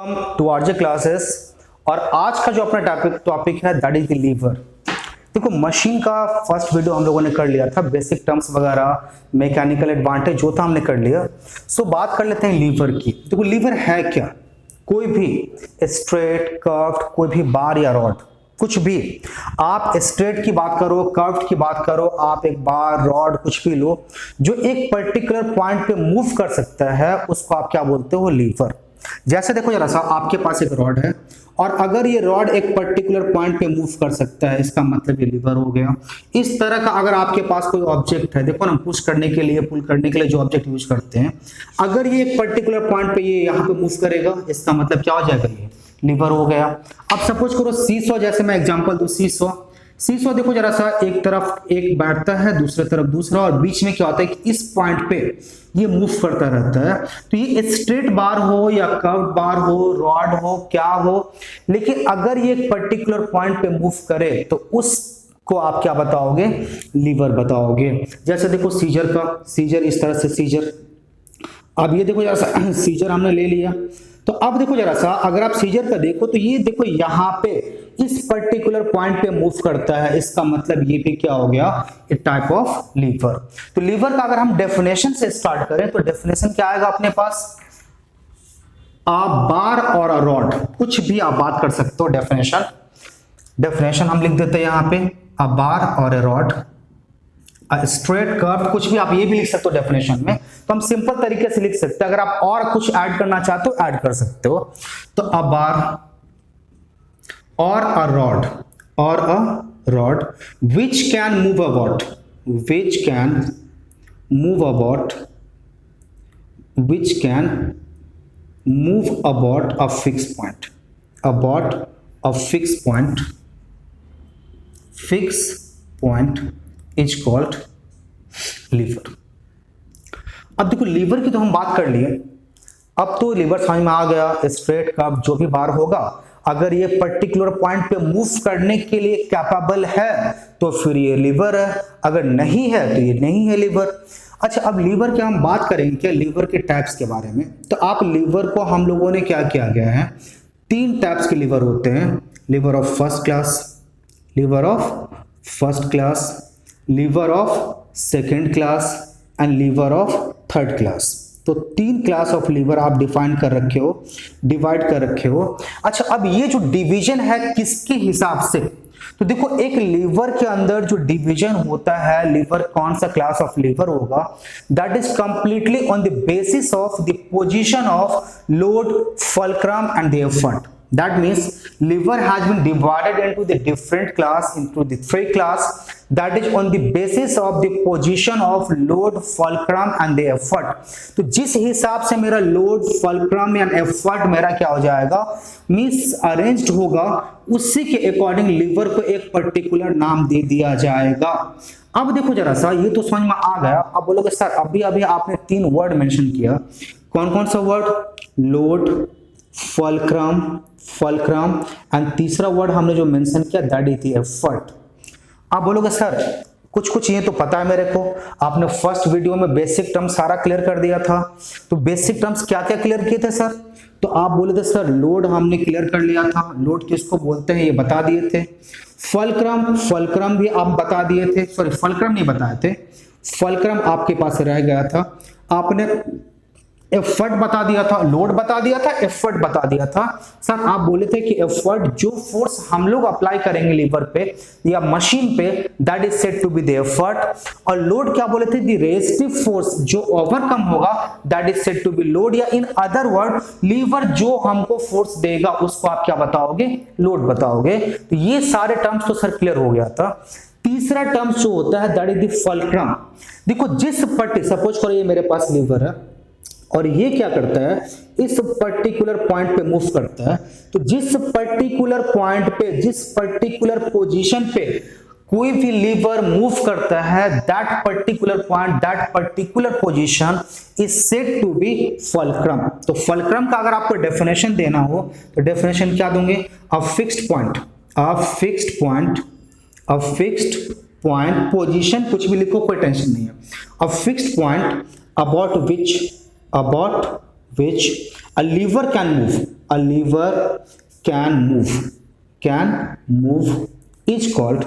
To RJ classes. और आज का जो अपना टॉपिक है दैट इज द लीवर। देखो मशीन का फर्स्ट वीडियो हम लोगों ने कर लिया था, बेसिक टर्म्स वगैरह मैकेनिकल एडवांटेज जो था हमने कर लिया। सो बात कर लेते हैं लीवर की। देखो लीवर है क्या, कोई भी स्ट्रेट कर्व्ड कोई भी बार या रॉड, कुछ भी आप स्ट्रेट की बात करो, कर्व्ड की बात करो, आप एक बार रॉड कुछ भी लो जो एक पर्टिकुलर पॉइंट पे मूव कर सकता है उसको आप क्या बोलते हो, लीवर। जैसे देखो जरा सा, आपके पास एक रॉड है और अगर ये रॉड एक पर्टिकुलर पॉइंट पे मूव कर सकता है इसका मतलब ये लीवर हो गया। इस तरह का अगर आपके पास कोई ऑब्जेक्ट है, देखो ना पुश करने के लिए पुल करने के लिए जो ऑब्जेक्ट यूज करते हैं, अगर ये एक पर्टिकुलर पॉइंट पे ये यहाँ पे मूव करेगा इसका मतलब क्या हो जाएगा, ये लीवर हो गया। अब सपोज करो सीसॉ, जैसे मैं एग्जांपल दूं सीसॉ देखो जरा सा, एक तरफ एक बैठता है दूसरे तरफ दूसरा और बीच में क्या होता है कि इस पॉइंट पे ये मूव करता रहता है। तो ये स्ट्रेट बार हो या कर्व्ड बार हो, रॉड हो, क्या हो, लेकिन अगर ये एक पर्टिकुलर पॉइंट पे मूव करे तो उसको आप क्या बताओगे, लीवर बताओगे। जैसे देखो सीजर इस तरह से सीजर। अब ये देखो जरा सा सीजर हमने ले लिया, तो अब देखो जरा सा अगर आप सीजर का देखो तो ये देखो यहाँ पे इस पर्टिकुलर पॉइंट पे मूव करता है, इसका मतलब ये भी क्या हो गया, ए टाइप ऑफ लीवर। तो लीवर का अगर हम डेफिनेशन से स्टार्ट करें तो डेफिनेशन क्या आएगा अपने पास, अ बार और अ रॉड, कुछ भी आप बात कर सकते हो। डेफिनेशन हम लिख देते हैं यहाँ पे, अ बार और ए रॉड, स्ट्रेट कर्व, कुछ भी आप ये भी लिख सकते हो डेफिनेशन में। तो हम सिंपल तरीके से लिख सकते हैं, अगर आप और कुछ ऐड करना चाहते हो ऐड कर सकते हो। तो अ बार और a rod which can move about a fixed point, is called lever. अब देखो लीवर की तो हम बात कर लिए, अब तो लीवर समझ में आ गया, स्ट्रेट कर्व जो भी बार होगा अगर ये पर्टिकुलर पॉइंट पे मूव करने के लिए कैपेबल है तो फिर ये लीवर है, अगर नहीं है तो ये नहीं है लीवर। अच्छा अब लीवर की हम बात करेंगे क्या, लीवर के टाइप्स के बारे में। तो आप लीवर को हम लोगों ने क्या किया गया है, 3 टाइप्स के लीवर होते हैं, lever of first class, lever of second class and lever of third class. तो 3 क्लास ऑफ लीवर आप डिवाइड कर रखे हो। अच्छा अब ये जो डिवीजन है किसके हिसाब से, तो देखो एक लीवर के अंदर जो डिवीजन होता है, लीवर कौन सा क्लास ऑफ लीवर होगा, that is completely on the basis of the position of load, fulcrum and the effort. That means liver has been divided into the different class, into the 3 class, that is on the basis of the position of load, fulcrum and the effort। तो जिस हिसाब से मेरा load, fulcrum या effort मेरा क्या हो जाएगा, मिस अरेंज्ड होगा, उसी के अकॉर्डिंग लिवर को एक पर्टिकुलर नाम दे दिया जाएगा। अब देखो जरा सा, ये तो समझ में आ गया। अब बोलोगे सर अभी आपने 3 वर्ड मेंशन किया, कौन कौन सा वर्ड, लोड, फुलक्रम एंड तीसरा वर्ड हमने जो मेंशन किया दैट इज द एफर्ट। आप बोलोगे सर कुछ ये तो पता है मेरे को, आपने फर्स्ट वीडियो में बेसिक टर्म्स सारा क्लियर कर दिया था। तो बेसिक टर्म्स क्या क्या क्लियर किए थे सर, तो आप बोले थे सर लोड हमने क्लियर कर लिया था, लोड किसको बोलते हैं ये बता दिए थे। फुलक्रम भी आप बता दिए थे, सॉरी फुलक्रम नहीं बताए थे, फुलक्रम आपके पास रह गया था। आपने एफर्ट बता दिया था, लोड बता दिया था, एफर्ट बता दिया था। सर आप बोले थे कि एफर्ट जो फोर्स हम लोग अप्लाई करेंगे लीवर पे या मशीन पे that is said to be the effort, और लोड क्या बोले थे, द रेजिस्टिव फोर्स जो ओवरकम होगा that is said to be load, या इन अदर वर्ड लीवर जो हमको फोर्स देगा उसको आप क्या बताओगे, लोड बताओगे। तो ये सारे टर्म्स तो सर क्लियर हो गया था। तीसरा टर्म्स जो होता है दैट इज द फुलक्रम। देखो जिस सपोज करो ये मेरे पास लीवर है और ये क्या करता है, इस पर्टिकुलर पॉइंट पे मूव करता है, तो जिस पर्टिकुलर पॉइंट पे, जिस पर्टिकुलर पोजीशन पे कोई भी लीवर मूव करता है, that particular point, that particular position is said to be fulcrum. तो फुलक्रम का अगर आपको डेफिनेशन देना हो तो डेफिनेशन क्या दूंगे, अ फिक्स्ड पॉइंट, पोजीशन कुछ भी लिखो कोई टेंशन नहीं है, a fixed point about which a lever can move, a lever can move is called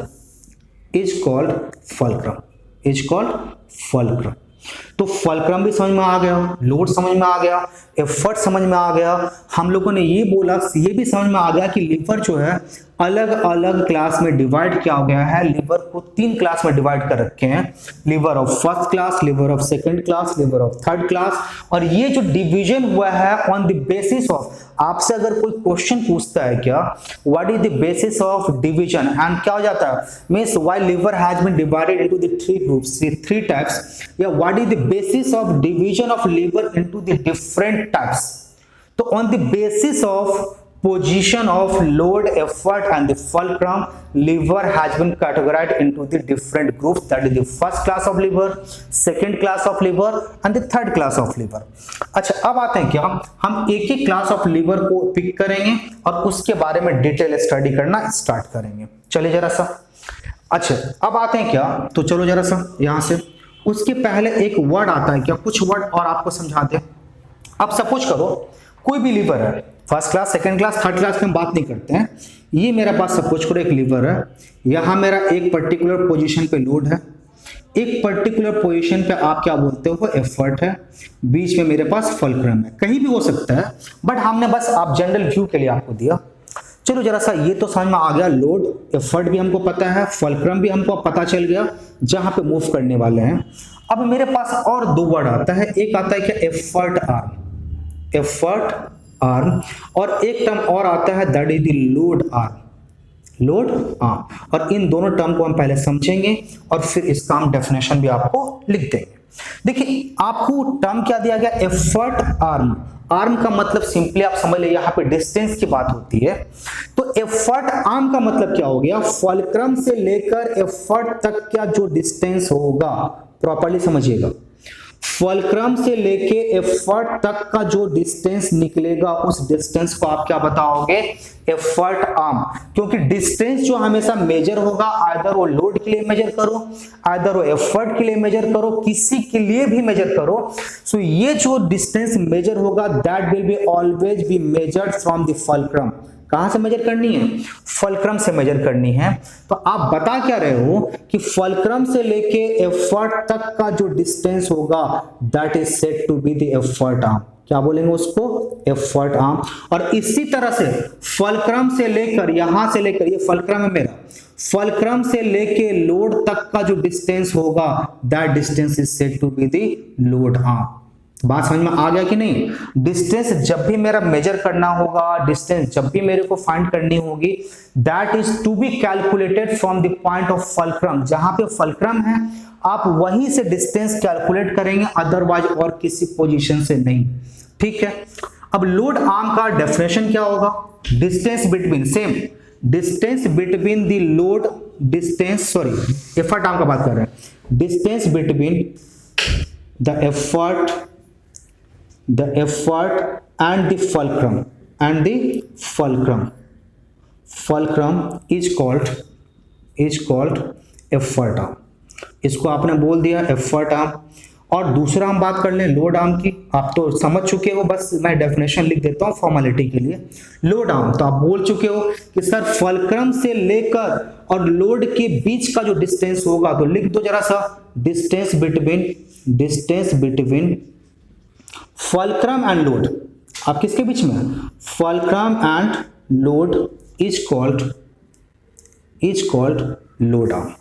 fulcrum। तो फलक्रम भी समझ में आ गया, लोड समझ में आ गया, एफर्ट समझ में आ गया। हम लोगों ने ये बोला, ये भी समझ में आ गया कि लीवर जो है अलग अलग क्लास में डिवाइड किया गया है। लीवर को 3 क्लास में डिवाइड कर रखे हैं, lever of first class, lever of second class, lever of third class. और ये जो डिवीजन हुआ है ऑन द बेसिस ऑफ, आपसे अगर कोई क्वेश्चन पूछता है क्या what is the basis of division, and क्या हो जाता है means why lever has been divided into the 3 groups, 3 types, या what is the basis of division of lever into the different types. तो on the basis of position of load, effort and the fulcrum, liver has been categorized into the different groups, that is the first class of liver, second class of liver and the third class of liver। अच्छा, अब आते हैं क्या, हम एक एक class of liver को pick करेंगे और उसके बारे में डिटेल स्टडी करना स्टार्ट करेंगे। चलिए जरा सा, अच्छा अब आते हैं क्या, तो चलो जरा सा यहां से, उसके पहले एक वर्ड आता है क्या, कुछ वर्ड और आपको समझा दे। अब सपोज करो कोई भी लीवर है, first class, second class, third class की हम बात नहीं करते हैं, ये मेरे पास सपोज करो एक लीवर है, यहां मेरा एक पर्टिकुलर पोजीशन पे लोड है, एक पर्टिकुलर पोजीशन पे आप क्या बोलते हो एफर्ट है, बीच में मेरे पास फलक्रम है, कहीं भी हो सकता है, बट हमने बस आप जनरल व्यू के लिए आपको दिया। चलो जरा सा, ये तो समझ में आ गया, लोड, एफर्ट भी हमको पता है, फलक्रम भी हमको पता चल गया जहां पे मूव करने वाले हैं। अब मेरे पास और 2 वर्ड आता है, एक आता है क्या एफर्ट आर्म, और एक टर्म और आता है that is the load arm, और इन दोनों टर्म को हम पहले समझेंगे और फिर इसका हम डेफिनेशन भी आपको लिख देंगे। देखिए आपको टर्म क्या दिया गया, एफर्ट आर्म का मतलब सिंपली आप समझ ले, यहाँ पे डिस्टेंस की बात होती है, तो एफर्ट आर्म का मतलब क्या हो गया, फलक्रम से लेकर एफर्ट तक का जो डिस्टेंस होगा, प्रॉपर्ली समझिएगा, फलक्रम से लेके एफर्ट तक का जो डिस्टेंस निकलेगा उस डिस्टेंस को आप क्या बताओगे, एफर्ट आर्म। क्योंकि डिस्टेंस जो हमेशा मेजर होगा, आइदर वो लोड के लिए मेजर करो, आइदर वो एफर्ट के लिए मेजर करो, किसी के लिए भी मेजर करो, सो ये जो डिस्टेंस मेजर होगा that will be always be measured from the fulcrum. कहां से मेजर करनी है, फलक्रम से मेजर करनी है। तो आप बता क्या रहे हो कि फलक्रम से लेके एफर्ट तक का जो डिस्टेंस होगा that is said to be the effort arm. क्या बोलेंगे उसको, एफर्ट आर्म। और इसी तरह से फलक्रम से लेकर, यहां से लेकर, ये फलक्रम है मेरा, फलक्रम से लेके लोड तक का जो डिस्टेंस होगा that distance is said to be the load arm. बात समझ में आ गया कि नहीं। डिस्टेंस जब भी मेरा मेजर करना होगा, डिस्टेंस जब भी मेरे को फाइंड करनी होगी, that is to be calculated from the point of fulcrum. जहां पे फलक्रम है आप वहीं से डिस्टेंस कैलकुलेट करेंगे, अदरवाइज और किसी पोजीशन से नहीं। ठीक है, अब लोड आर्म का डेफिनेशन क्या होगा, distance between, same distance between the load, distance sorry effort arm का बात कर रहे हैं, distance between the effort and the fulcrum is called effort arm। इसको आपने बोल दिया एफर्ट आर्म। और दूसरा हम बात कर लें लोड आर्म की, आप तो समझ चुके हो, बस मैं डेफिनेशन लिख देता हूं फॉर्मेलिटी के लिए। लोड आर्म तो आप बोल चुके हो कि सर फलक्रम से लेकर और लोड के बीच का जो डिस्टेंस होगा, तो लिख दो जरा सा, distance between fulcrum and load. आप किसके बीच में, fulcrum and load is called load arm,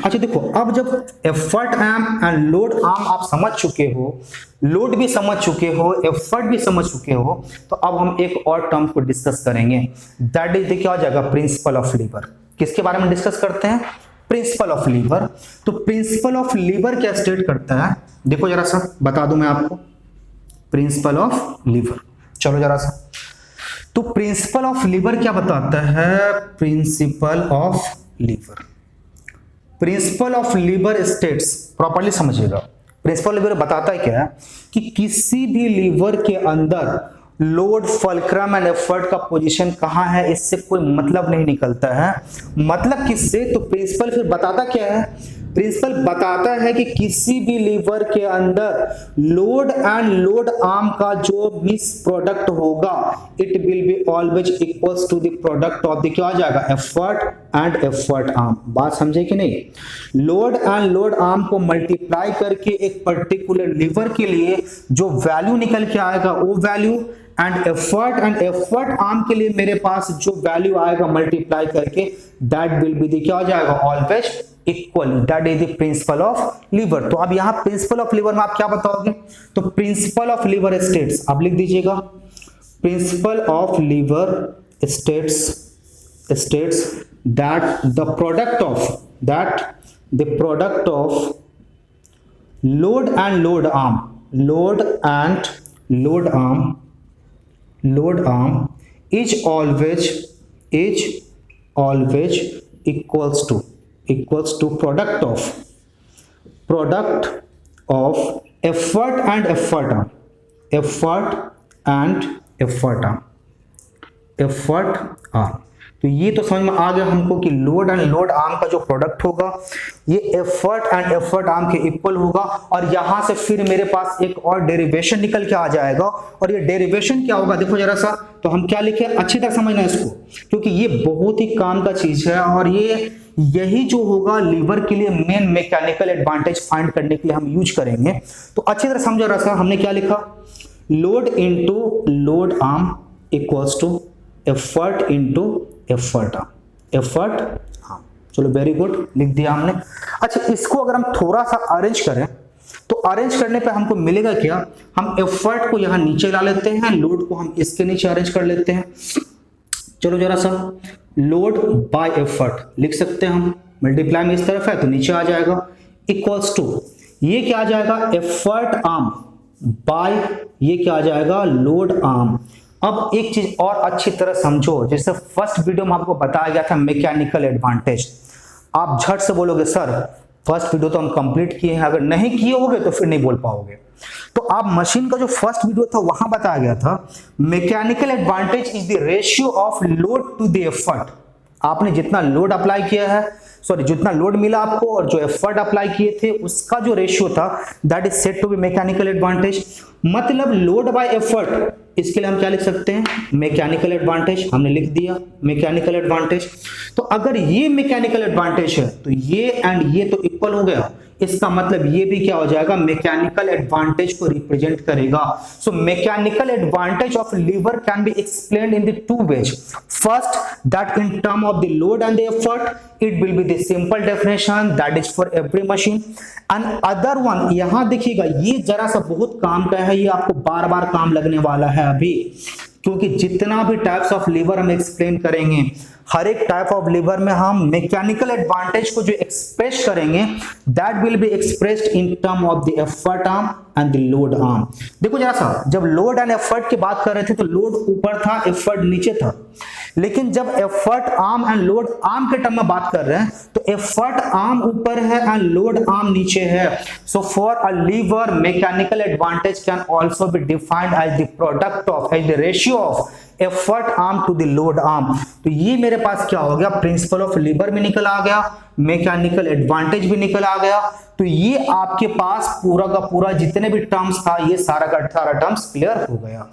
अच्छा देखो, अब जब effort arm and load arm आप समझ चुके हो, लोड भी समझ चुके हो, एफर्ट भी समझ चुके हो, तो अब हम एक और टर्म को डिस्कस करेंगे, दैट इज क्या हो जाएगा, प्रिंसिपल ऑफ लीवर। किसके बारे में डिस्कस करते हैं, प्रिंसिपल ऑफ लीवर। तो प्रिंसिपल ऑफ लीवर क्या स्टेट करता है, देखो जरा सा बता दूं मैं आपको, प्रिंसिपल ऑफ लीवर। चलो जरा सा, तो प्रिंसिपल ऑफ लीवर क्या बताता है, principle of lever states, properly समझिएगा, प्रिंसिपल लीवर बताता है क्या कि किसी भी लीवर के अंदर लोड, फलक्रम एंड एफर्ट का पोजीशन कहां है, इससे कोई मतलब नहीं निकलता है। मतलब किससे, तो प्रिंसिपल फिर बताता क्या है, प्रिंसिपल बताता है कि किसी भी लीवर के अंदर लोड एंड लोड आर्म का जो मिस प्रोडक्ट होगा it will be always equals to the product of the क्या आ जाएगा एफर्ट एंड एफर्ट आर्म। बात समझे कि नहीं? लोड एंड लोड आर्म को मल्टीप्लाई करके एक पर्टिकुलर लीवर के लिए जो वैल्यू निकल के आएगा वो वैल्यू एंड एफर्ट आर्म के लिए मेरे पास जो वैल्यू आएगा मल्टीप्लाई करके दैट विल बी द क्या हो जाएगा always equal. That is the principle of lever. तो अब यहां प्रिंसिपल ऑफ लीवर में आप क्या बताओगे? तो प्रिंसिपल ऑफ लीवर स्टेट्स, आप लिख दीजिएगा principle of lever states that the product of load and load arm is always equals to product of effort and effort arm। तो ये तो समझ में आ गया हमको कि लोड एंड लोड आर्म का जो प्रोडक्ट होगा ये एफर्ट एंड एफर्ट आर्म के इक्वल होगा। और यहां से फिर मेरे पास एक और डेरिवेशन निकल के आ जाएगा। और ये डेरिवेशन क्या होगा देखो जरा सा, तो हम क्या लिखे अच्छी तरह समझना इसको, क्योंकि ये बहुत ही काम का चीज है और यही जो होगा लीवर के लिए मेन मैकेनिकल एडवांटेज फाइंड करने के लिए हम यूज करेंगे। तो अच्छी तरह समझो जरा सा, हमने क्या लिखा? Load into load arm equals to effort into effort arm. चलो वेरी गुड, लिख दिया हमने। अच्छा, इसको अगर हम थोड़ा सा अरेंज करें तो अरेंज करने पे हमको मिलेगा क्या? हम एफर्ट को यहां नीचे ला लेते हैं, लोड को हम इसके नीचे अरेंज कर लेते हैं। चलो जरा सा, लोड बाय एफर्ट लिख सकते हैं हम, मल्टीप्लाई में इस तरफ है तो नीचे आ जाएगा इक्वल्स टू ये क्या आ जाएगा एफर्ट आर्म बाय ये क्या आ जाएगा लोड आर्म। अब एक चीज और अच्छी तरह समझो, जैसे फर्स्ट वीडियो में आपको बताया गया था मैकेनिकल एडवांटेज। आप झट से बोलोगे सर फर्स्ट वीडियो तो हम कंप्लीट किए हैं, अगर नहीं किए होगे तो फिर नहीं बोल पाओगे। तो आप मशीन का जो फर्स्ट वीडियो था वहां बताया गया था mechanical advantage is the ratio of load to the effort. आपने जितना लोड अप्लाई किया है, सॉरी जितना लोड मिला आपको और जो एफर्ट अप्लाई किए थे उसका जो रेशियो था that is said to be mechanical advantage. मतलब लोड बाय एफर्ट, इसके लिए हम क्या लिख सकते हैं? Mechanical advantage. हमने लिख दिया मैकेनिकल एडवांटेज। तो अगर ये मैकेनिकल एडवांटेज है तो ये एंड ये तो इक्वल हो गया, इसका मतलब ये भी क्या हो जाएगा? मैकेनिकल एडवांटेज को रिप्रेजेंट करेगा। So mechanical advantage of lever can be explained in the two ways. First, that in term of the load and the effort it will be the simple definition that is for every machine. And other one, यहां देखिएगा ये जरा सा बहुत काम का है, ये आपको बार बार काम लगने वाला है अभी, क्योंकि जितना भी टाइप्स ऑफ लीवर हम एक्सप्लेन करेंगे हर एक टाइप ऑफ लीवर में हम मैकेनिकल एडवांटेज को जो एक्सप्रेस करेंगे that will be expressed in term of the effort arm and the load arm. देखो जरा सा, जब लोड एंड एफर्ट की बात कर रहे थे तो लोड ऊपर था एफर्ट नीचे था, लेकिन जब effort arm and load arm के टर्म में बात कर रहे हैं तो एफर्ट आर्म ऊपर है एंड लोड आर्म नीचे है। So for a lever mechanical advantage can also be defined as the product of as the ratio of effort arm to the load arm. तो ये मेरे पास क्या हो गया? प्रिंसिपल ऑफ लीवर भी निकल आ गया, मैकेनिकल एडवांटेज भी निकल आ गया। तो ये आपके पास पूरा का पूरा जितने भी टर्म्स था ये सारा का सारा टर्म्स क्लियर हो गया।